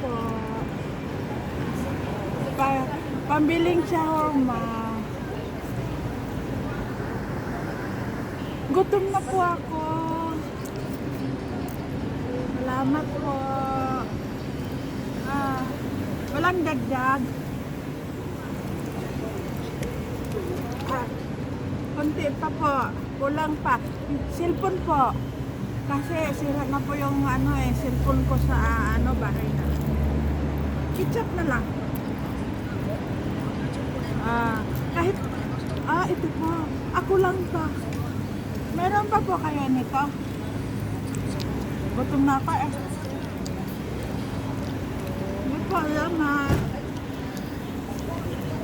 po. Pambiling shawarma. Gutom na po ako. Salamat po. Walang dagdag. Konti pa po. Kulang pa. Cellphone po. Kasi sira na po yung cellphone ko sa bahay na. Ketchup na lang. Kahit ito po. Ako lang pa. Meron pa po kayo nito? Gutom na ako eh.